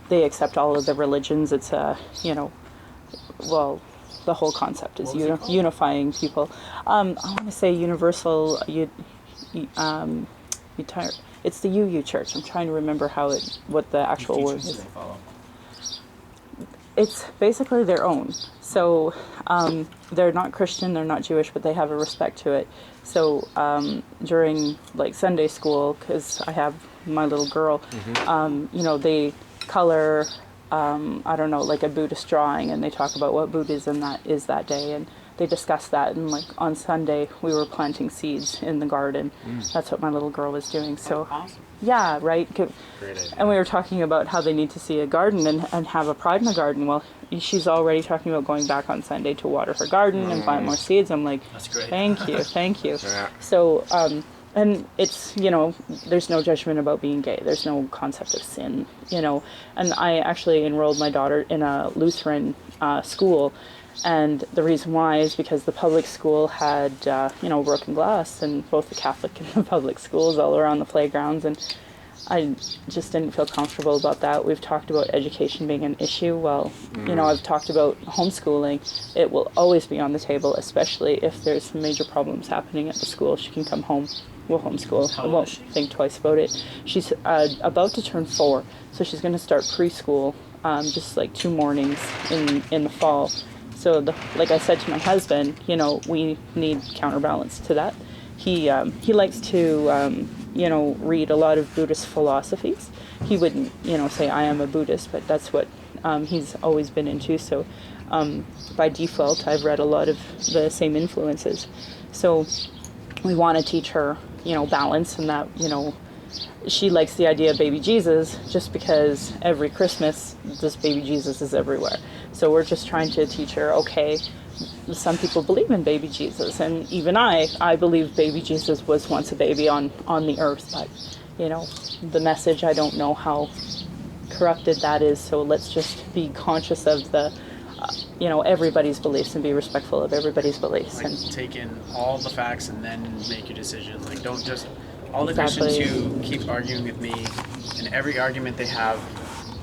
They accept all of the religions. It's the whole concept is unifying people. I want to say universal. It's the UU Church. I'm trying to remember what the actual word is. It's basically their own. So they're not Christian, they're not Jewish, but they have a respect to it. So during like Sunday school, because I have my little girl, they color, I don't know, like a Buddhist drawing, and they talk about what Buddhism that is that day, and they discuss that. And like on Sunday, we were planting seeds in the garden. That's what my little girl was doing. So awesome. Yeah, right. Great idea. And we were talking about how they need to see a garden and have a pride in the garden. Well, she's already talking about going back on Sunday to water her garden and plant more seeds. I'm like, that's great. Thank you. Yeah. So, and it's, there's no judgment about being gay. There's no concept of sin, And I actually enrolled my daughter in a Lutheran school. And the reason why is because the public school had, broken glass, and both the Catholic and the public schools all around the playgrounds. And I just didn't feel comfortable about that. We've talked about education being an issue. Well, I've talked about homeschooling. It will always be on the table, especially if there's major problems happening at the school. She can come home. We'll homeschool. I won't think twice about it. She's about to turn 4, so she's going to start preschool just like 2 mornings in the fall. So, like I said to my husband, we need counterbalance to that. He likes to, read a lot of Buddhist philosophies. He wouldn't, say I am a Buddhist, but that's what he's always been into. So, by default, I've read a lot of the same influences. So, we want to teach her, balance, and that, she likes the idea of baby Jesus just because every Christmas this baby Jesus is everywhere. So we're just trying to teach her, okay, some people believe in baby Jesus, and even I believe baby Jesus was once a baby on the earth, but the message, I don't know how corrupted that is. So let's just be conscious of the everybody's beliefs and be respectful of everybody's beliefs, and take in all the facts and then make your decision. Like, don't just all the Exactly. Christians who keep arguing with me, and every argument they have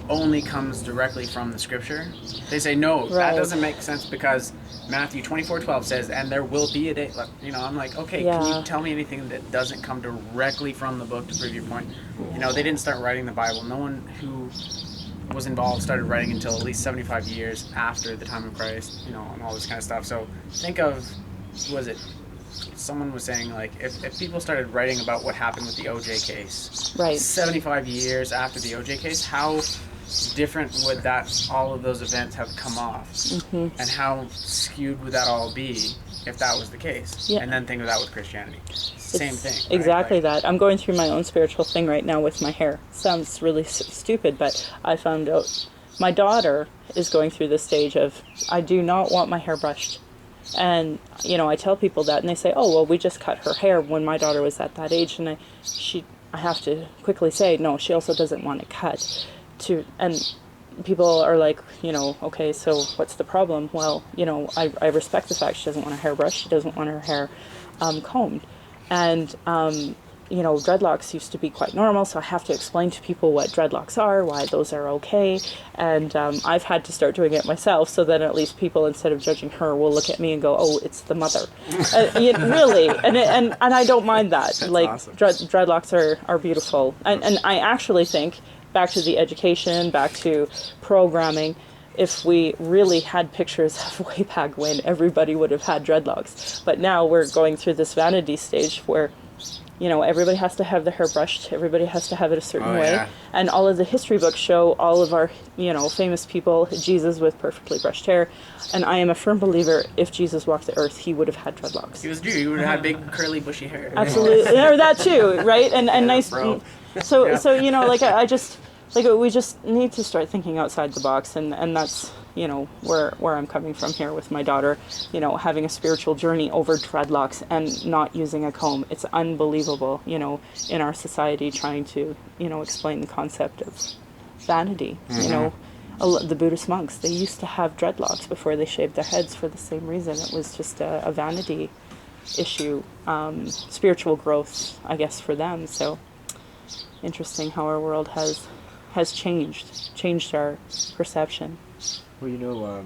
only comes directly from the scripture. They say, no, that doesn't make sense because Matthew 24:12 says, and there will be a day. I'm like, okay, Can you tell me anything that doesn't come directly from the book to prove your point? They didn't start writing the Bible. No one who was involved started writing until at least 75 years after the time of Christ, and all this kind of stuff. So think of, someone was saying, like, if people started writing about what happened with the OJ case, 75 years after the OJ case, how different would all of those events have come off? And how skewed would that all be if that was the case? And then think of that with Christianity. Same thing. Right? Exactly that. I'm going through my own spiritual thing right now with my hair. Sounds really stupid, but I found out my daughter is going through this stage of, I do not want my hair brushed. And, I tell people that, and they say, oh, well, we just cut her hair when my daughter was at that age. And I have to quickly say, no, she also doesn't want it cut. And people are like, okay, so what's the problem? Well, I respect the fact she doesn't want her hair brushed. She doesn't want her hair combed. And, dreadlocks used to be quite normal, so I have to explain to people what dreadlocks are, why those are okay. And I've had to start doing it myself so that at least people, instead of judging her, will look at me and go, oh, it's the mother. Really. And I don't mind that. That's like, awesome. Dreadlocks are beautiful. And I actually think, back to the education, back to programming, if we really had pictures of way back when, everybody would have had dreadlocks. But now we're going through this vanity stage where, everybody has to have their hair brushed, everybody has to have it a certain way. Yeah. And all of the history books show all of our, famous people, Jesus with perfectly brushed hair. And I am a firm believer, if Jesus walked the earth, he would have had dreadlocks. He was Jew. He would have had big, curly, bushy hair. Absolutely. Or that too, right? And nice. Bro. So, I just, we just need to start thinking outside the box, and that's, where I'm coming from here with my daughter, having a spiritual journey over dreadlocks and not using a comb. It's unbelievable, in our society, trying to, explain the concept of vanity. The Buddhist monks, they used to have dreadlocks before they shaved their heads for the same reason. It was just a vanity issue, spiritual growth, I guess, for them. So interesting how our world has has changed our perception. Well,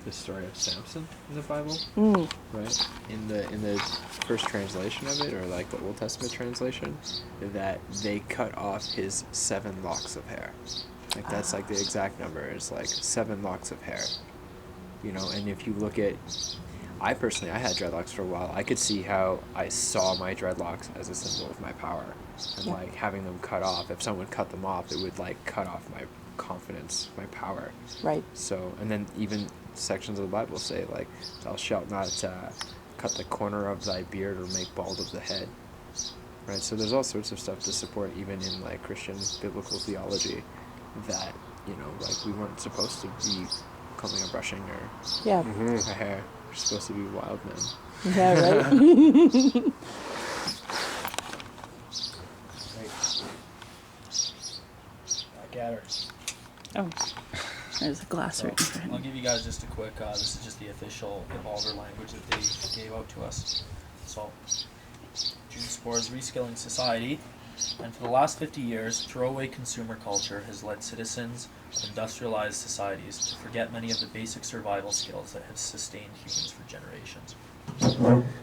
the story of Samson in the Bible, right? In the first translation of it, or like the Old Testament translation, that they cut off his 7 locks of hair. Like that's like the exact number. It's like 7 locks of hair. And if you look at, I personally had dreadlocks for a while. I could see how I saw my dreadlocks as a symbol of my power, and like having them cut off. If someone cut them off, it would like cut off my confidence, my power. Right. So, and then even sections of the Bible say like, "Thou shalt not cut the corner of thy beard or make bald of the head." Right. So there's all sorts of stuff to support even in like Christian biblical theology that like we weren't supposed to be combing or brushing our hair. We're supposed to be wild men. Yeah, right. Back at her. Oh, there's a glass right in So front I'll of me. give you guys just a quick, this is just the official Evolver language that they gave out to us. So, June Spore's Reskilling Society, and for the last 50 years, throwaway consumer culture has led citizens of industrialized societies to forget many of the basic survival skills that have sustained humans for generations.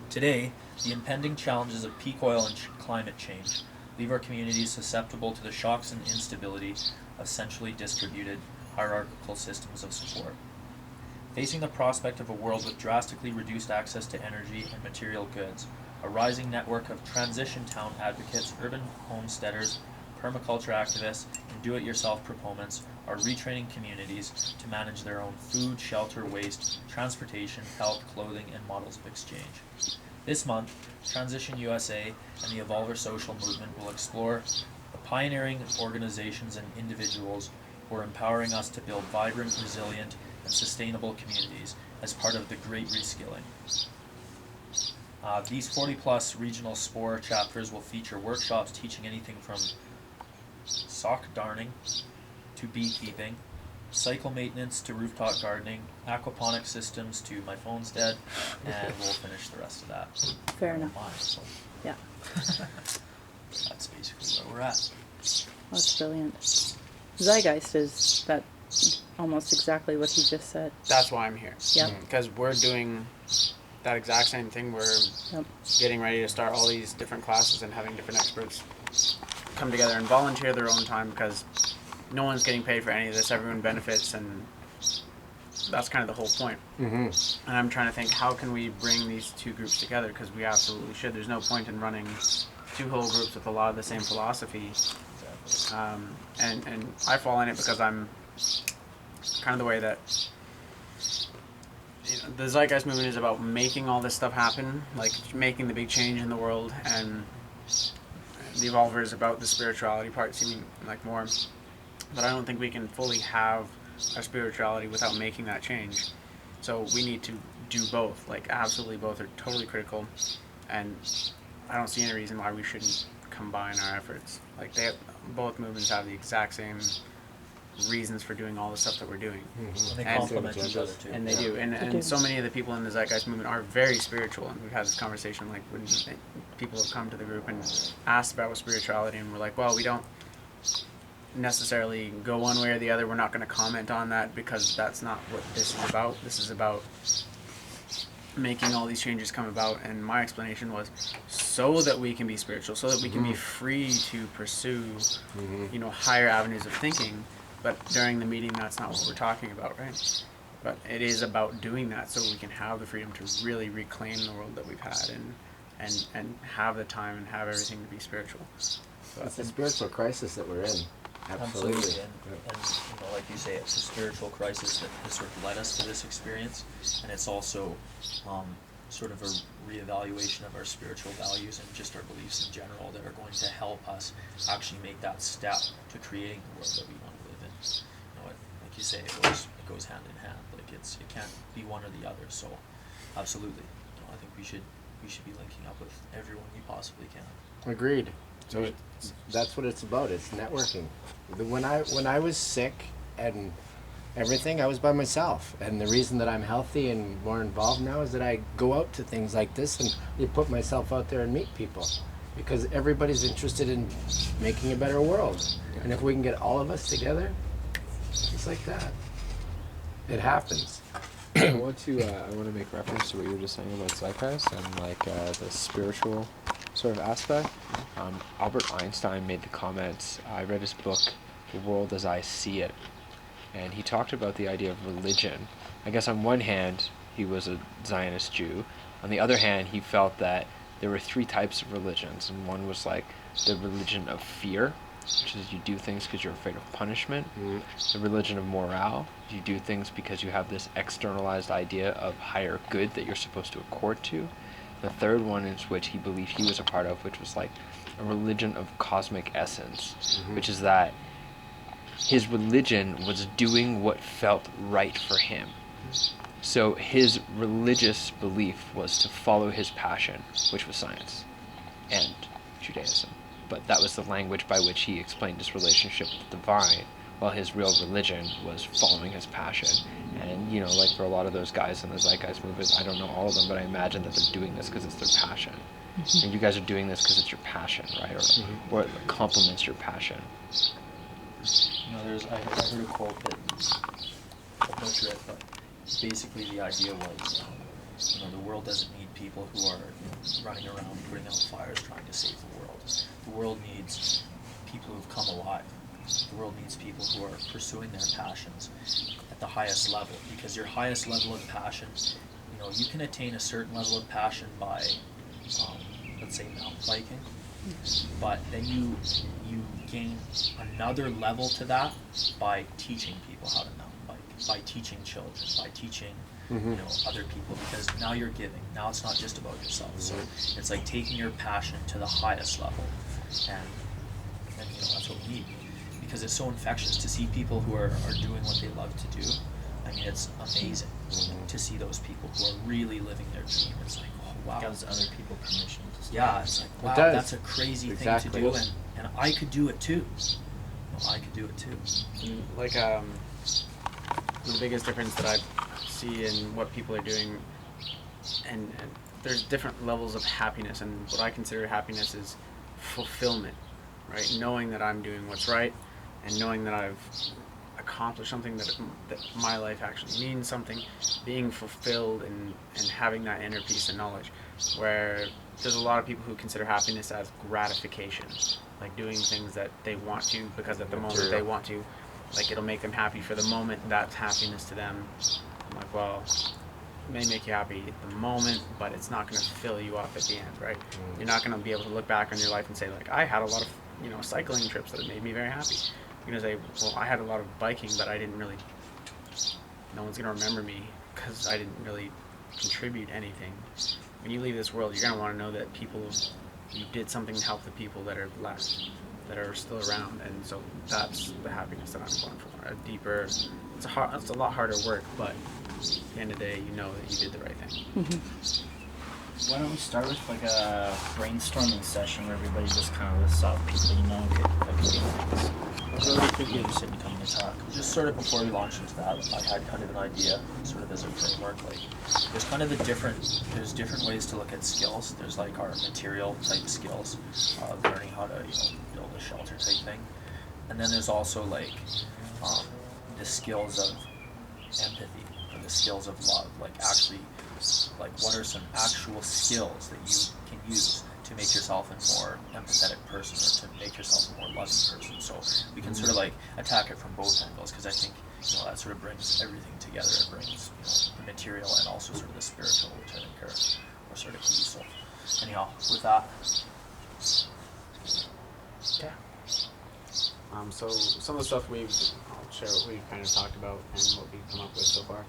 Today, the impending challenges of peak oil and climate change leave our communities susceptible to the shocks and instability of centrally distributed, hierarchical systems of support. Facing the prospect of a world with drastically reduced access to energy and material goods, a rising network of transition town advocates, urban homesteaders, permaculture activists, and do-it-yourself proponents are retraining communities to manage their own food, shelter, waste, transportation, health, clothing, and models of exchange. This month, Transition USA and the Evolver Social Movement will explore the pioneering organizations and individuals who are empowering us to build vibrant, resilient, and sustainable communities as part of the Great Reskilling. These 40-plus regional SPORE chapters will feature workshops teaching anything from sock darning to beekeeping, cycle maintenance to rooftop gardening, aquaponic systems to my phone's dead, and we'll finish the rest of that. Fair enough. So Yeah. that's basically where we're at. That's brilliant. Zeitgeist is that almost exactly what he just said. That's why I'm here. Yep. Because we're doing that exact same thing. We're getting ready to start all these different classes and having different experts come together and volunteer their own time, because no one's getting paid for any of this. Everyone benefits, and that's kind of the whole point. And I'm trying to think, how can we bring these two groups together, because we absolutely should. There's no point in running two whole groups with a lot of the same philosophy. And I fall in it because I'm kind of the way that the Zeitgeist movement is about making all this stuff happen, like making the big change in the world, and the Evolver is about the spirituality part, seeming like more. But I don't think we can fully have our spirituality without making that change. So we need to do both. Like, absolutely both are totally critical, and I don't see any reason why we shouldn't combine our efforts. Like, both movements have the exact same reasons for doing all the stuff that we're doing. And they complement each other too. And they do. And so many of the people in the Zeitgeist movement are very spiritual, and we've had this conversation, like, when people have come to the group and asked about spirituality, and we're like, well, we don't necessarily go one way or the other. We're not going to comment on that, because that's not what this is about. This is about making all these changes come about, and my explanation was so that we can be spiritual, so that we can be free to pursue higher avenues of thinking. But during the meeting, that's not what we're talking about, right? But it is about doing that so we can have the freedom to really reclaim the world that we've had, and have the time and have everything to be spiritual. So it's a spiritual crisis that we're in. Absolutely. And like you say, it's a spiritual crisis that has sort of led us to this experience, and it's also sort of a reevaluation of our spiritual values and just our beliefs in general that are going to help us actually make that step to creating the world that we want to live in. Like you say, it goes hand in hand. Like it can't be one or the other. So, absolutely, I think we should be linking up with everyone we possibly can. Agreed. So that's what it's about. It's networking. When I was sick and everything, I was by myself. And the reason that I'm healthy and more involved now is that I go out to things like this and I put myself out there and meet people. because everybody's interested in making a better world. And if we can get all of us together, it's like that. It happens. I want to make reference to what you were just saying about zeitgeist and like the spiritual sort of aspect. Albert Einstein made the comments. I read his book, The World as I See It, and he talked about the idea of religion. I guess on one hand, he was a Zionist Jew. On the other hand, he felt that there were three types of religions, and one was like the religion of fear, which is you do things because you're afraid of punishment. The religion of morale, you do things because you have this externalized idea of higher good that you're supposed to accord to. The third one is which he believed he was a part of, which was like a religion of cosmic essence, which is that his religion was doing what felt right for him. So his religious belief was to follow his passion, which was science and Judaism. But that was the language by which he explained his relationship with the divine, while his real religion was following his passion. And, you know, like for a lot of those guys in the Zeitgeist movement, I don't know all of them, but I imagine that they're doing this because it's their passion. And you guys are doing this because it's your passion, right? Or it complements your passion. You know, I heard a quote that, I'll butcher it, but basically the idea was, you know, the world doesn't need people who are, you know, running around putting out fires trying to save the world. The world needs people who've come alive. The world needs people who are pursuing their passions at the highest level, because your highest level of passion, you know, you can attain a certain level of passion by, let's say, mountain biking, but then you gain another level to that by teaching people how to mountain bike, by teaching children, by teaching you know, other people, because now you're giving. Now it's not just about yourself. So it's like taking your passion to the highest level, and you know, that's what we need, because it's so infectious to see people who are doing what they love to do. I mean, it's amazing to see those people who are really living their dream. It's like, oh wow, Gives other people permission to start. yeah, it's like, wow, that's a crazy thing to do, and I could do it too. Well, I could do it too. Like the biggest difference that I see in what people are doing, and there's different levels of happiness, and what I consider happiness is fulfillment, right? Knowing that I'm doing what's right, and knowing that I've accomplished something, that my life actually means something, being fulfilled and having that inner peace and knowledge. Where there's a lot of people who consider happiness as gratification, like doing things that they want to because at the moment they want to, like it'll make them happy for the moment, that's happiness to them. I'm like, well, it may make you happy at the moment, but it's not going to fill you up at the end, right? You're not going to be able to look back on your life and say, like, I had a lot of, you know, cycling trips that made me very happy. You're going to say, well, I had a lot of biking, but I didn't really, no one's going to remember me because I didn't really contribute anything. When you leave this world, you're going to want to know that you did something to help the people that are left, that are still around, and so that's the happiness that I'm going for. A deeper, it's a lot harder work, but at the end of the day, you know that you did the right thing. Why don't we start with like a brainstorming session where everybody just kind of lists off people you know that could be things. Really could be interested in coming to talk. Just sort of before we launch into that, I had kind of an idea, sort of as a framework. Like, there's kind of there's different ways to look at skills. There's like our material type skills, learning how to, you know, build a shelter type thing, and then there's also like the skills of empathy, or the skills of love. Like actually, like what are some actual skills that you can use to make yourself a more empathetic person, or to make yourself a more loving person. So we can sort of like attack it from both angles, because I think, you know, that sort of brings everything together. It brings, you know, the material and also sort of the spiritual, which I think are sort of key. So anyhow, with that. Yeah. So some of the stuff I'll share what we've kind of talked about and what we've come up with so far.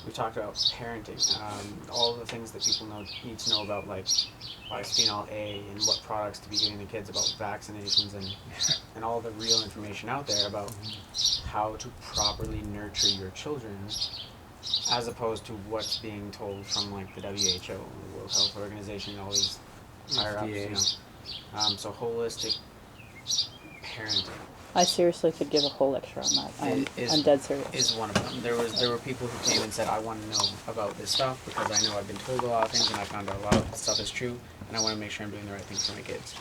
We talked about parenting, all the things that people need to know about, like bisphenol A and what products to be giving the kids, about vaccinations, and all the real information out there about how to properly nurture your children, as opposed to what's being told from like the WHO, the World Health Organization, and all these higher ups, you know. So holistic parenting. I seriously could give a whole lecture on that. I'm dead serious. Is one of them. There were people who came and said, I want to know about this stuff because I know I've been told a lot of things and I found out a lot of the stuff is true. and I want to make sure I'm doing the right things for my kids.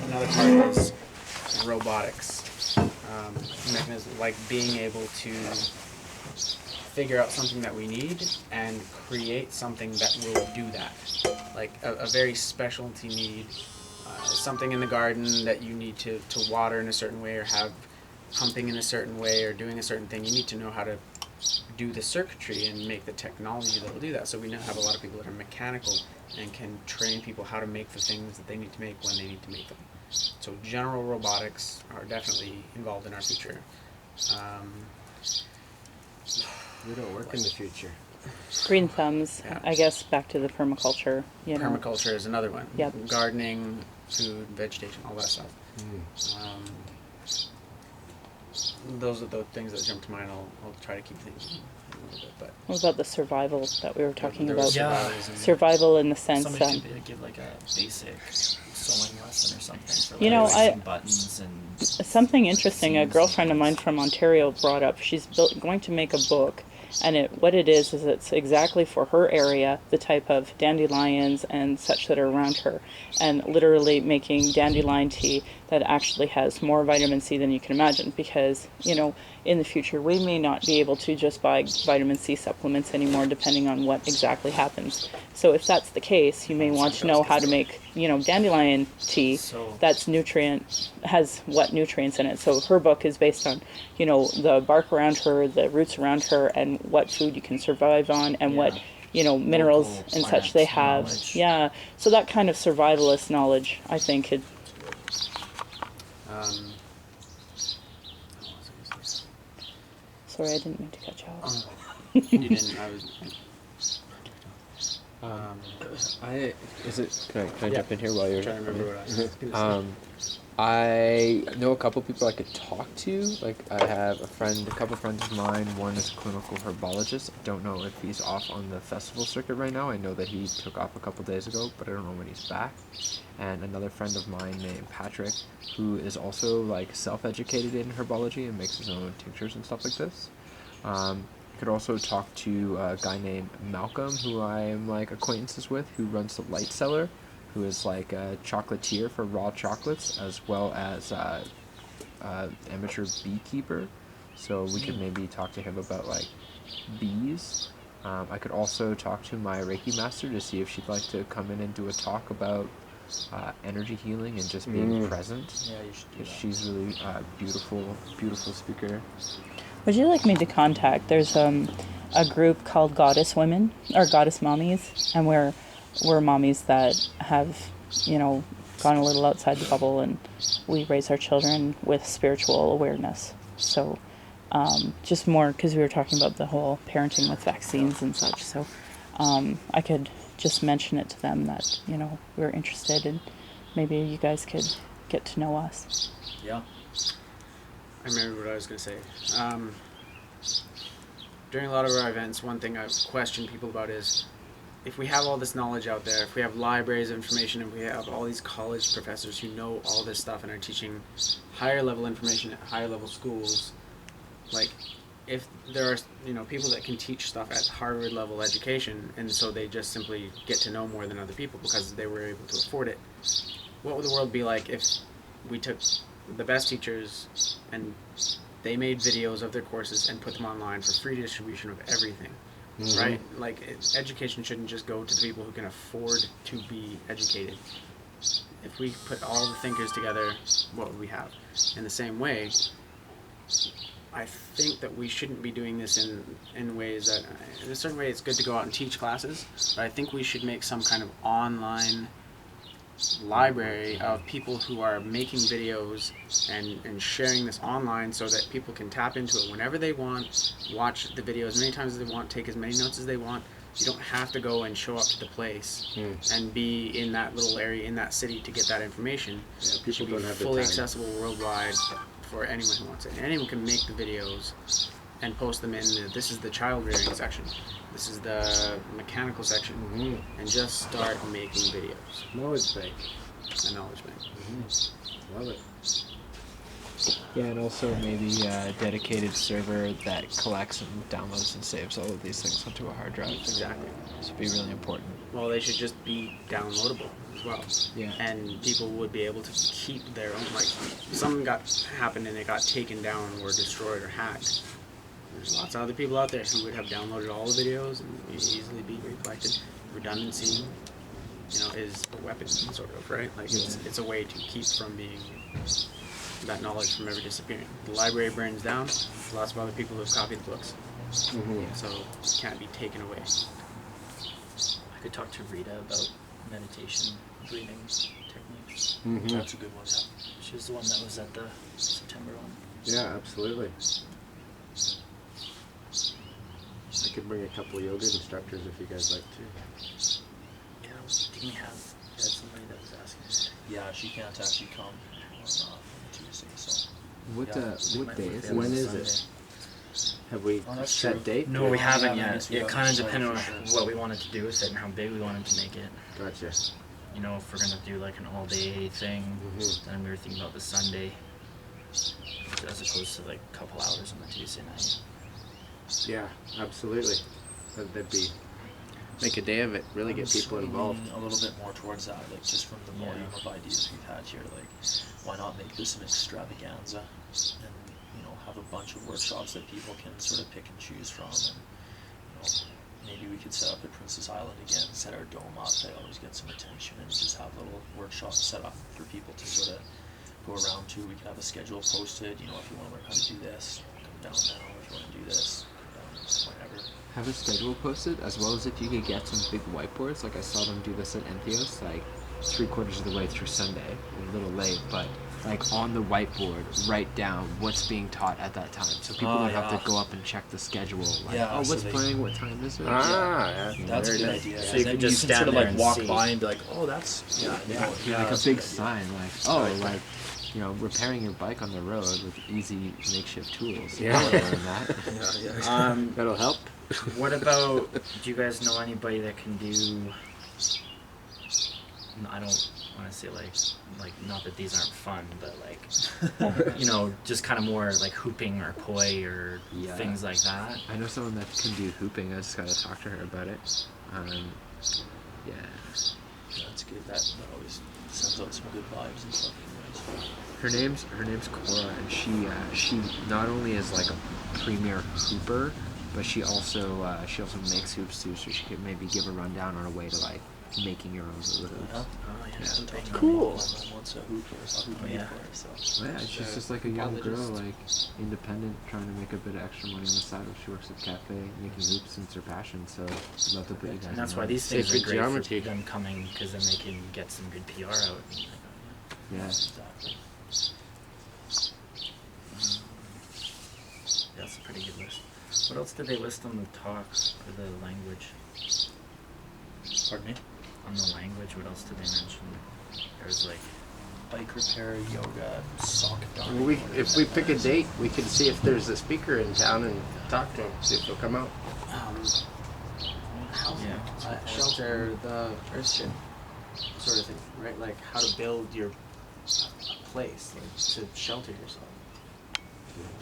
Another part is robotics, mechanism, like being able to figure out something that we need and create something that will do that, like a very specialty need, something in the garden that you need to water in a certain way or have pumping in a certain way or doing a certain thing. You need to know how to do the circuitry and make the technology that will do that. So we now have a lot of people that are mechanical and can train people how to make the things that they need to make when they need to make them. So general robotics are definitely involved in our future. We don't work in the future. Green thumbs, Yeah. I guess back to the permaculture, you know. Permaculture is another one. Yep. Gardening, food, vegetation, all that stuff. Those are the things that jump to mind. I'll try to keep things in a little bit. But What about the survival that we were talking there about? was Yeah. survivals in there. Survival in the sense Somebody that, could give like a basic sewing lesson or something for You know, some buttons and something interesting, a girlfriend of mine from Ontario brought up, she's going to make a book, and what it is it's exactly for her area, the type of dandelions and such that are around her, and literally making dandelion tea that actually has more vitamin C than you can imagine, because, you know, in the future we may not be able to just buy vitamin C supplements anymore depending on what exactly happens. So if that's the case, you may want to know how to make, you know, dandelion tea So- that's has what nutrients in it. So her book is based on, you know, the bark around her, the roots around her, and what food you can survive on, and what, you know, minerals Local and such they plant have. knowledge. Yeah. So that kind of survivalist knowledge, I think, could. what was I gonna say? Sorry, I didn't mean to cut you off. You didn't. I was. Can I Yeah. jump in here while you're Trying to remember what I was gonna say. I know a couple people I could talk to. Like, I have a couple friends of mine. One is a clinical herbologist. I don't know if he's off on the festival circuit right now. I know that he took off a couple days ago, but I don't know when he's back. And another friend of mine named Patrick, who is also like self-educated in herbology and makes his own tinctures and stuff like this. I could also talk to a guy named Malcolm, who I am like acquaintances with, who runs the Light Cellar, who is like a chocolatier for raw chocolates, as well as amateur beekeeper. So we could maybe talk to him about like bees. I could also talk to my Reiki master to see if she'd like to come in and do a talk about energy healing and just being present. yeah, you should do 'Cause that. she's really beautiful speaker. Would you like me to contact? There's a group called Goddess Women or Goddess Mommies, and we're mommies that have, you know, gone a little outside the bubble, and we raise our children with spiritual awareness. So just more because we were talking about the whole parenting with vaccines and such. So I could just mention it to them that, you know, we're interested, and maybe you guys could get to know us. Yeah. I remember what I was going to say. During a lot of our events, one thing I've questioned people about is, if we have all this knowledge out there, if we have libraries of information, and we have all these college professors who know all this stuff and are teaching higher level information at higher level schools, like, if there are, you know, people that can teach stuff at Harvard level education, and so they just simply get to know more than other people because they were able to afford it, what would the world be like if we took the best teachers and they made videos of their courses and put them online for free distribution of everything? Right? Like, education shouldn't just go to the people who can afford to be educated. If we put all the thinkers together, what would we have? In the same way, I think that we shouldn't be doing this in ways that, in a certain way, it's good to go out and teach classes, but I think we should make some kind of online library of people who are making videos and sharing this online so that people can tap into it whenever they want, watch the video as many times as they want, take as many notes as they want. You don't have to go and show up to the place and be in that little area, in that city, to get that information. Yeah, It should people be don't have the fully time. accessible worldwide for anyone who wants it. And anyone can make the videos and post them in. This is the child rearing section. This is the mechanical section. And just start making videos. Knowledge bank. A knowledge bank. Love it. Yeah, and also maybe a dedicated server that collects and downloads and saves all of these things onto a hard drive. Exactly. This would be really important. Well, they should just be downloadable as well. Yeah. And people would be able to keep their own, like, something happened and it got taken down or destroyed or hacked. There's lots of other people out there who would have downloaded all the videos and easily be recollected. Redundancy, is a weapon, sort of, right? Like, it's a way to keep from being, that knowledge from ever disappearing. The library burns down, there's lots of other people who have copied the books. Mm-hmm. So it can't be taken away. I could talk to Rita about meditation breathing techniques. Mm-hmm. That's a good one, yeah. She was the one that was at the September one. Yeah, absolutely. I could bring a couple of yoga instructors if you guys like to. Yeah, didn't we have somebody that was asking? Yeah, she can't actually come on Tuesday, so. What Yeah, what day is it? When is it? Have we Oh, that's set true. date? No, we haven't Yeah, I yet. guess we It haven't kind of decided depended on for sure. what we wanted to do with it and how big we wanted to make it. Gotcha. You know, if we're gonna do like an all-day thing, Mhm. then we were thinking about the Sunday, as opposed to like a couple hours on the Tuesday night. Yeah, absolutely. That'd be make a day of it. Really get I'm people swinging involved. a little bit more towards that, like just from the volume of ideas we've had here. Like, why not make this an extravaganza and have a bunch of workshops that people can sort of pick and choose from, and maybe we could set up at Princess Island again, set our dome up. They always get some attention, and just have little workshops set up for people to sort of go around to. We could have a schedule posted. If you want to learn how to do this, come down now. If you want to do this, come down whenever. Have a schedule posted, as well as if you could get some big whiteboards. Like I saw them do this at Entheos, like 3/4 of the way through Sunday. A little late, but like on the whiteboard, write down what's being taught at that time, so people don't have to go up and check the schedule. Like, Yeah, oh, so what's they- playing? What time is it? Yeah. That's a Very good nice. idea. So And you then could just can stand sort of there like and walk see. by and be like, oh, that's Yeah, like a that's big good idea. sign, like, oh, like, repairing your bike on the road with easy makeshift tools. You Yeah. wanna learn that. That'll help. What about? Do you guys know anybody that can do? I don't want to say like not that these aren't fun, but like just kind of more like hooping or poi or Yeah. things like that. I know someone that can do hooping. I just gotta talk to her about it. Yeah. That's good. That always sends out some good vibes and stuff. Her name's Cora, and she not only is like a premier hooper, but she also makes hoops too. So she could maybe give a rundown on a way to like making your own little hoops. Yeah. Oh yeah, So hooping. Cool. Wants a hoop or a hoop Yeah. for her, so. Yeah, she's just like a young girl, like independent, trying to make a bit of extra money on the side. She works at a cafe, making hoops, and it's her passion. So I'd love to put you guys. And that's in why on. these things are Sacred great geometry. for them coming, because then they can get some good PR out. Yeah. Exactly. That's a pretty good list. What else did they list on the talk for the language? Pardon me? On the language, what else did they mention? There was like, Bike repair, yoga, sock darning. If we pick a date, we can see if there's a speaker in town and talk to him. See if they'll come out. Housing, Yeah. shelter, the Christian sort of thing, right? Like how to build your place, like to shelter yourself.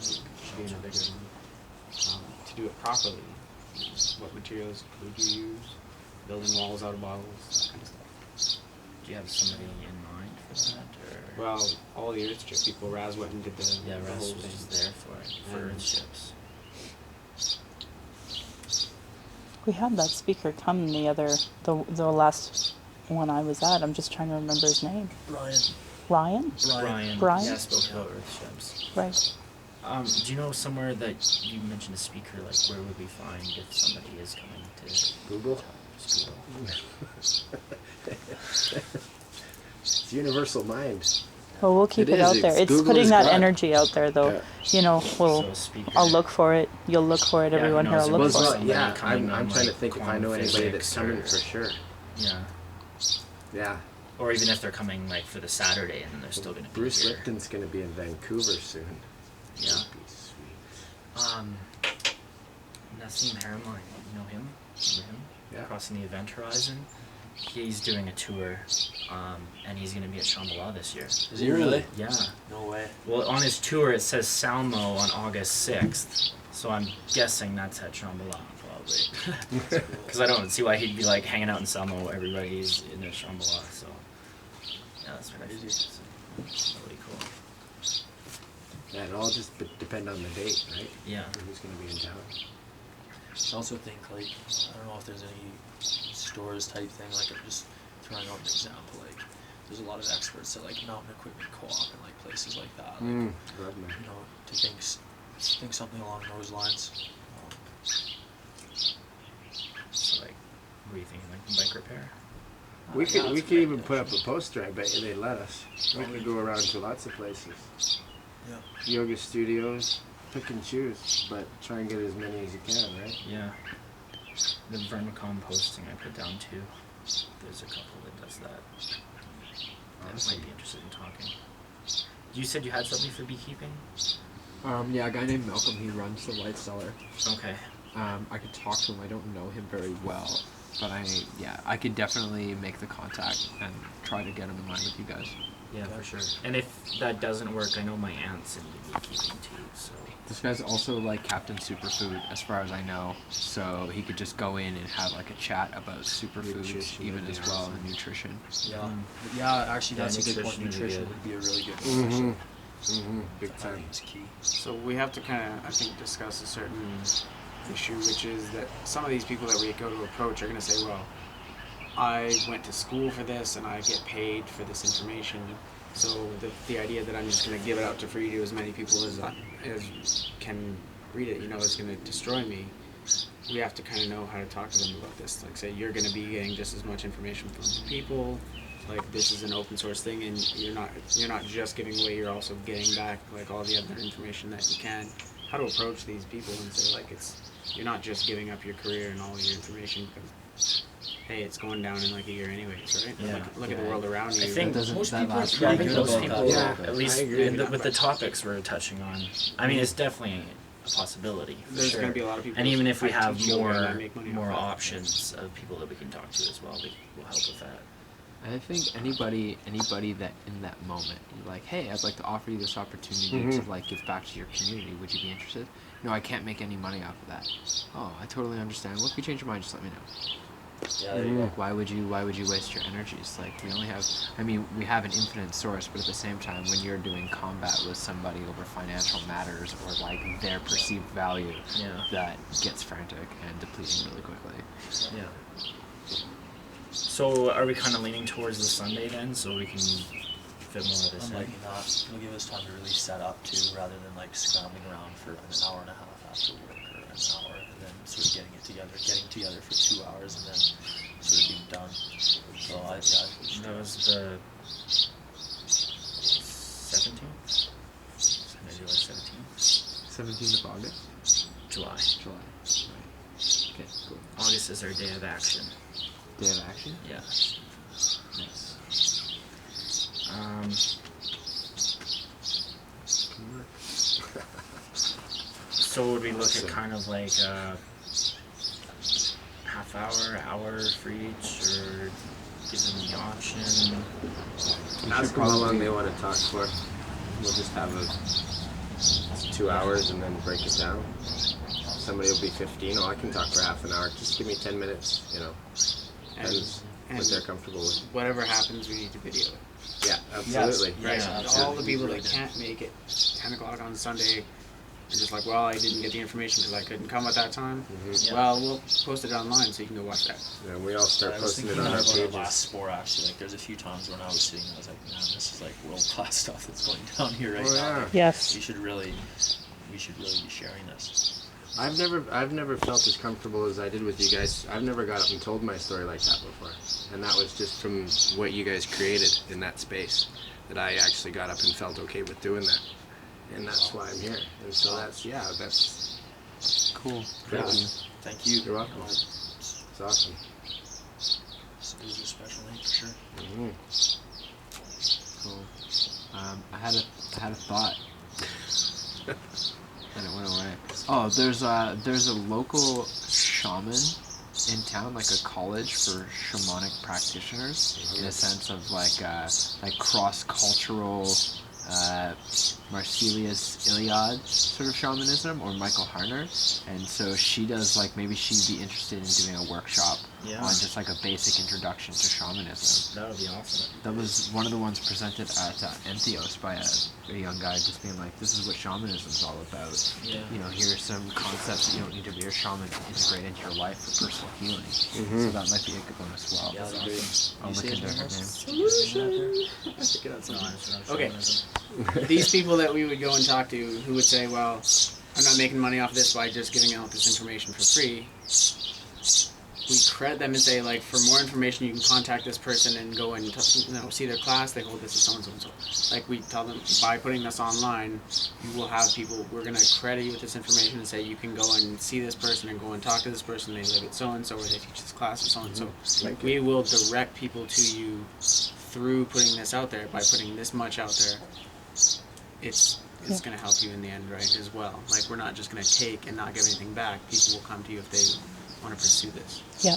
Should be in a bigger to do it properly. What materials would you use? Building walls out of bottles, that kind of stuff. do you have somebody in mind for that? Or? Well, all the Earth Chip people, Raz went and did the Yeah, the Russ whole was thing. just there for it, for And- ships. We had that speaker come the last one I was at. I'm just trying to remember his name. Brian. Ryan? Brian. Brian? Yeah, spoke about Earth ships. Right. Do you know somewhere that you mentioned a speaker, like where would we find if somebody is coming to Google. school? It's universal mind. Well, we'll keep It it, is. out there. It's It's Google putting is that God. energy out there, though. Yeah. We'll. So a speaker. I'll look for it. You'll look for it. Yeah, Everyone who here knows? will It look was for like- it. somebody Yeah, coming I'm on, trying to like, think if I know quantum anybody that's physics coming or- for sure. Yeah. Yeah. Or even if they're coming like for the Saturday and then they're still gonna be Bruce here. Lipton's going to be in Vancouver soon. Yeah. That'd be sweet. Nassim Haramein, you know him? Remember him? Yeah. Crossing the Event Horizon. He's doing a tour, and he's gonna be at Shambhala this year. Is he really? Yeah. No way. Well, on his tour it says Salmo on August 6th, so I'm guessing that's at Shambhala. probably. Because I don't see why he'd be like hanging out in Selma while everybody's in Shambhala. So yeah, that's crazy. So, really cool. Yeah, it all just depend on the date, right? Yeah. Who's going to be in town? I also think, like, I don't know if there's any stores type thing, like, I'm just throwing out an example, like, there's a lot of experts at, like, Mountain Equipment Co-op and, like, places like that, like, Government. you know, to think something along those lines. So like, what are you thinking? Like bike repair? We Yeah, could that's even great, put up actually. a poster. I bet you they'd let us. We could go around to lots of places. Yeah. Yoga studios, pick and choose, but try and get as many as you can, right? Yeah. The vermicomposting I put down too. There's a couple that does that. That might be interested in talking. You said you had something for beekeeping? Yeah, a guy named Malcolm, he runs the White Cellar. Okay. I could talk to him. I don't know him very well, but I could definitely make the contact and try to get him in line with you guys. Yeah, for sure. And if that doesn't work, I know my aunt's into beekeeping too, so. This guy's also like Captain Superfood, as far as I know. So he could just go in and have like a chat about superfoods, Nutrition even would be as well, awesome. and nutrition. Yeah. Yeah, actually, Yeah, that's a good point. nutrition would be Nutrition good. would be a really good one. Big I time. think it's key. So we have to kind of, I think, discuss a certain issue, which is that some of these people that we go to approach are going to say, well, I went to school for this and I get paid for this information. So the idea that I'm just going to give it out to free to as many people as can read it, is going to destroy me. We have to kind of know how to talk to them about this. Like, say, you're going to be getting just as much information from people. Like, this is an open source thing, and you're not just giving away. You're also getting back like all the other information that you can. How to approach these people and say, like, you're not just giving up your career and all your information because, hey, it's going down in like a year anyways, right? Yeah. Look at the world around you. I think Most people are I pretty think good those about people, that. Yeah, at least I agree. with the topics we're touching on, I mean, it's definitely a possibility. For There's sure. going to be a lot of people. And even if we I have teach yoga and I make money more off that. options of people that we can talk to as well, will help with that. I think anybody that in that moment, like, hey, I'd like to offer you this opportunity to like give back to your community. Would you be interested? No, I can't make any money off of that. Oh, I totally understand. Well, if you change your mind, just let me know. Yeah, there you go. Like, why would you waste your energies? Like, we have an infinite source, but at the same time, when you're doing combat with somebody over financial matters or like their perceived value, Yeah. that gets frantic and depleting really quickly. Yeah. So are we kind of leaning towards the Sunday then, so we can fit more of this I'm in? liking that. It'll give us time to really set up too, rather than like scrambling around for an hour and a half after work or an hour, and then sort of getting together for 2 hours, and then sort of being done. So I think That was the 17th? Maybe like 17th? 17th of August, July. July. Right. Okay, cool. August is our day of action. Day of action. Yeah. Nice. Can work. So would we look Awesome. at kind of like half hour for each, or give them the option? Ask them how long they want to talk for. We'll just have 2 hours and then break it down. Somebody will be 15. Oh, I can talk for half an hour. Just give me 10 minutes, Depends what they're comfortable with. Whatever happens, we need to video it. Yeah, absolutely. Right. Right. Yeah. All the people that can't make it 10 o'clock on Sunday are just like, well, I didn't get the information because I couldn't come at that time. Yeah. Well, we'll post it online so you can go watch that. And we all start I was posting thinking it on more our about our pages. last sport actually. Like, there's a few times when I was sitting, I was like, man, this is like world class stuff that's going down here right Oh, now. yeah. Yes. We should really be sharing this. I've never felt as comfortable as I did with you guys. I've never got up and told my story like that before. And that was just from what you guys created in that space, that I actually got up and felt okay with doing that. And that's why I'm here. And so that's Cool. great. Thank you. You're welcome. You know, It's awesome. it was a special night for sure. Cool. I had a thought. And it went away. Oh, there's a local shaman in town, like a college for shamanic practitioners, in a sense of like cross-cultural Marcelius Iliad sort of shamanism, or Michael Harner, and so she does like maybe she'd be interested in doing a workshop on just like a basic introduction to shamanism. That would be awesome. That was one of the ones presented at Entheos by a young guy, just being like, this is what shamanism is all about. Yeah. You know, here are some concepts that you don't need to be a shaman to integrate into your life for personal healing. So that might be a good one as well. Yeah, That's awesome. I'll You look see into her it, name. Okay. These people that we would go and talk to who would say, well, I'm not making money off of this by just giving out this information for free. We credit them and say, like, for more information, you can contact this person and go and see their class. They hold this at so and so and so. Like, we tell them, by putting this online, you will have people, we're going to credit you with this information and say you can go and see this person and go and talk to this person. They live at so and so, or they teach this class at so and so. Like, we will direct people to you through putting this out there. By putting this much out there, it's going to help you in the end, right, as well. Like, we're not just going to take and not give anything back. People will come to you if they want to pursue this. Yeah.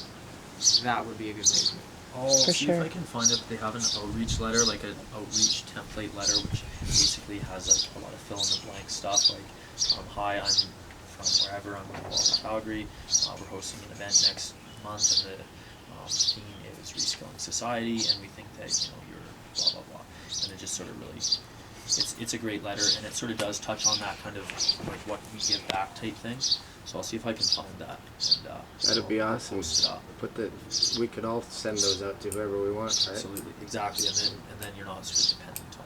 That would be a good way to do it. I'll For see sure. if I can find if they have an outreach letter, like an outreach template letter, which basically has like a lot of fill in the blank stuff. Like, hi, I'm from wherever, I'm in Calgary. We're hosting an event next month, and the theme is Reskilling Society, and we think that you're blah blah blah, and it just sort of really. It's a great letter, and it sort of does touch on that kind of like what we give back type thing. So I'll see if I can find that. And, That'd be awesome. post it up. We could all send those out to whoever we want, right? Absolutely, exactly, and then you're not sort of dependent on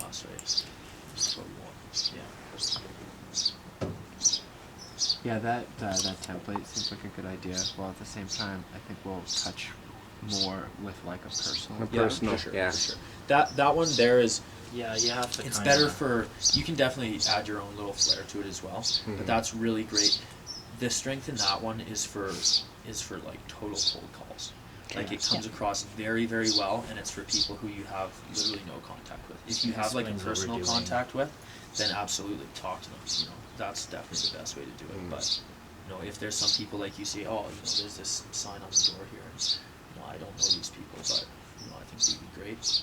us, right? That's what we want. Yeah, that template seems like a good idea. While at the same time, I think we'll touch more with like a personal. Personal, for sure, yeah. for sure. That one there is. Yeah, you have to. It's better for you can definitely add your own little flair to it as well, but that's really great. The strength in that one is for like total cold calls. Like it comes across very very well, and it's for people who you have literally no contact with. If you have like a Explains what we're personal doing. contact with, then absolutely talk to them. That's definitely the best way to do it. But if there's some people like you say, there's this sign on the door here, and I don't know these people, but I think they'd be great.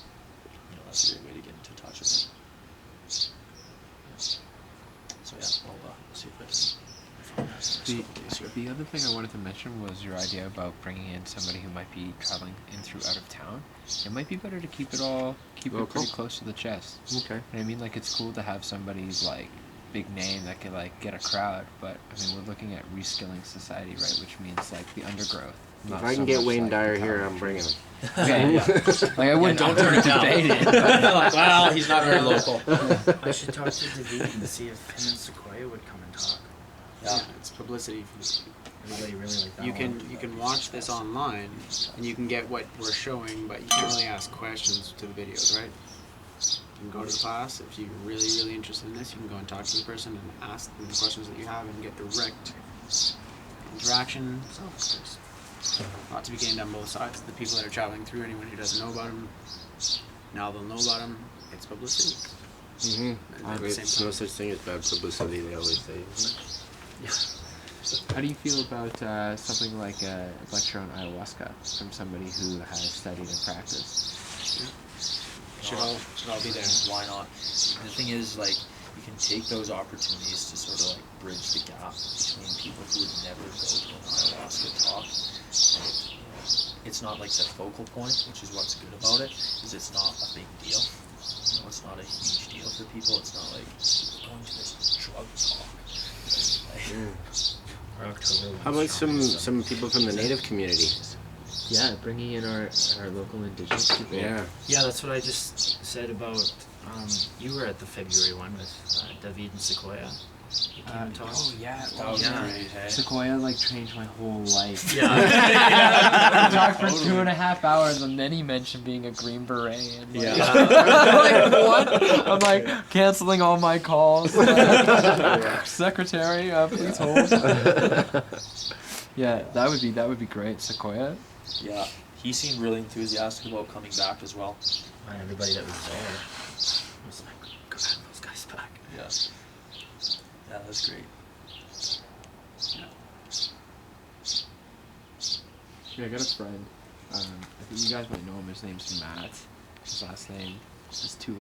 That's a great way to get into touch with them. So yeah, I'll see if I can find that. The other thing I wanted to mention was your idea about bringing in somebody who might be traveling in through out of town. It might be better to keep it pretty close to the chest. Okay. And I mean, like, it's cool to have somebody's like big name that can like get a crowd, but I mean, we're looking at Reskilling Society, right? Which means like the undergrowth. If I can get Wayne Dyer here, I'm bringing him. Okay, yeah. Like I wouldn't don't turn it down. debate it. Like, well, he's not very local. I should talk to David and see if him and Sequoia would come and talk. Yeah, it's publicity. Everybody really like that You one. can watch this online, and you can get what we're showing, but you can't really ask questions to the videos, right? You can go to the class if you're really, really interested in this. You can go and talk to the person and ask them the questions that you have and get direct interaction. So there's a lot to be gained on both sides. The people that are traveling through, anyone who doesn't know about them, now they'll know about them. It's publicity. And at the same It's time, no such thing as bad publicity, they always say, isn't How do you feel about something like a lecture on ayahuasca from somebody who has studied and practiced? should all be there. Why not? The thing is, like, you can take those opportunities to sort of like bridge the gap between people who would never go to an ayahuasca talk. It's not like the focal point, which is what's good about it, is it's not a big deal. It's not a huge deal for people. It's not like going to this drug talk. Or October. How about some people from the native community? Yeah, bringing in our local indigenous people. Yeah. Yeah, that's what I just said about. You were at the February one with David and Sequoia. You came and talked. yeah. That was Yeah. great, hey? Sequoia like changed my whole life. Yeah. We talked for 2.5 hours, and then he mentioned being a Green Beret. And like, Yeah. like what? I'm like canceling all my calls. Secretary, please hold. Yeah, that would be great. Sequoia. Yeah, he seemed really enthusiastic about coming back as well. And everybody that was there was like, go have those guys back. Yeah. Yeah, that was great. Yeah, I got a friend. I think you guys might know him. His name's Matt. His last name is 2